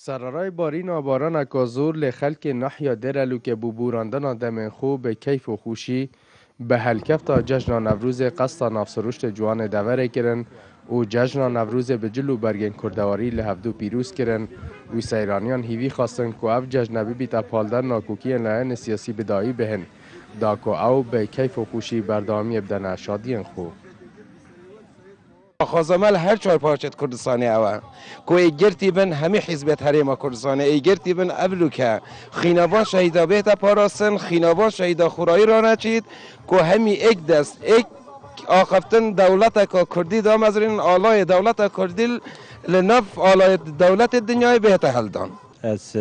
سرارای بارین و باران کازور لخلک نحیا درلو که بوراندن دم خو به کیف و خوشی به هلکفت جشن نوروز قصد نافسروشت جوان دوره کرن و جشن نوروز به جلو برگن کردواری لحفدو پیروز کرن و سیرانیان هیوی خواستن که اف جشن بیتا پالدن ناکوکی لعن سیاسی بدایی بهن داکو او به کیف و خوشی بردامی بدن شادین خو خازمال هر چهار پارچت کردستانی اوه که ایگرتی بن همه حزبت حریم کردستانی ایگرتی بن ابلو که خینابان شهیدا بهتا پاراستن خینابان شهیدا خورایی را نچید که همی ایک دست ایک آخفتن دولت که کردی دام از این آلای دولت کردی لنف آلای دولت دنیای بهتا هلدان از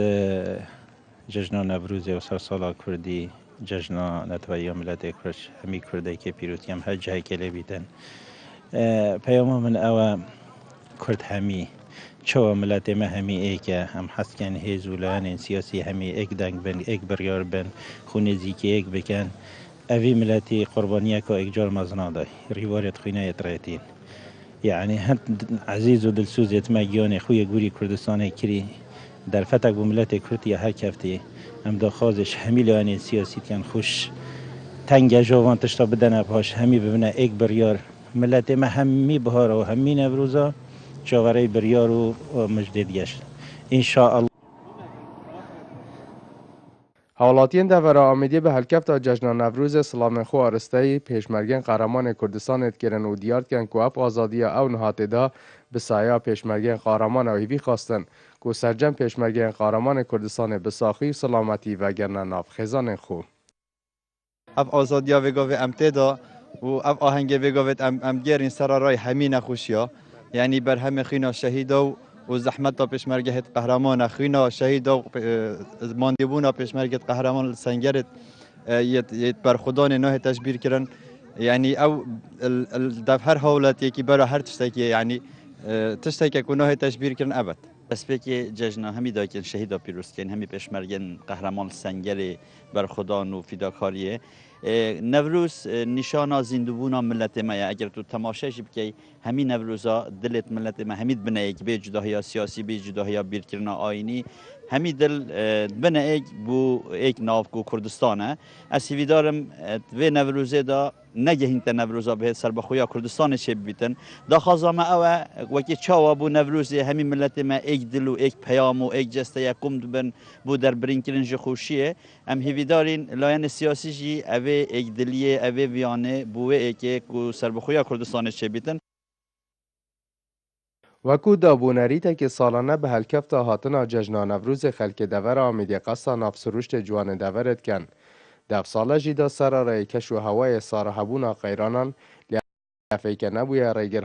جشن نوروز و سال کردی جشن نتوایی ملت کرش همی کرده که پیروزی هم هر جای کلی بیدن پیام من او کرد همی چوا ملت ما همی ایکه هم حس کن هیزولان سیاسی همی ایک دنگ بن ایک بریار بن خونه زیکی ایک بکن اوی ملتی قربانیه که ایک جار مزنا دای ریوارت خینه یترایتین يعني هند عزيز ودلسوز يتماجيوني خويا جوري كردستان كري در فتك بملات كردية هر كفتي هم دا خازش همي لاني سياسي كان خوش تنجا جوان تشتا بدنا بهاش همي ببنا ايك بريار ملات ما همي بهارا و همي نبروزا جاوري بريار و مجدد گشت ان شاء الله. حالاتین دور آمدی به هلکفت جشن نوروز سلام خو آرسته پیشمرگین قهرمان کردستان کرن و دیار کن که اف آزادی او نهاتدا به سایه پیشمرگین قهرمان اویوی خواستن که سرجم پیشمرگین قهرمان کردستان بساخی سلامتی و گرن ناف خزان خو اف آزادی وگاوه امتدا و اف آهنگ وگاوه امگرین سرارای همین نخوشیا یعنی بر همه خینا شهیدا و زحمت تا پیشمرگه قهرمان خینا شهیدا ماندیبونا پیشمرگه قهرمان سنگرت یت بر خدا نه تشبیر کردن یعنی او در هر حالت یکی برای هر تشتکی یعنی تشتکی کنه تشبیر کردن ابد اسپیک جشن همی داکن شهید پیروز کن همی پیشمرگن قهرمان سنگر بر خدا و فداکاریه نوروز نشانه زندگی ملت ما اگر تو تماشاش بکی همین نوروزا دلت ملت ما همید بنه یک به جداهی سیاسی به جداهی بیرکرنا آینی همی دل بنه یک بو یک ناف کو کردستانه اسی دارم و نوروزه دا نگهین تا نوروزا به سر بخویا کردستان چه بیتن دا خازم او وکی چاوا بو نوروزه همین ملت ما یک دل و یک پیام و یک جسته یکم بن بو در برینکرنج خوشیه ام هیوی دارین لاین سیاسی جی او یک دلیه او ویانه بوه ایک کو سر بخویا کردستان چه بیتن وکو دابونریتا که سالانه به هلکفت هاتنا جشن نوروز خلک دور آمدی قصد نافسروشت جوان دورت کن دف ساله جیدا سرارای کش و هوای سارهبونا قیرانان لیافه که نبویه ریگر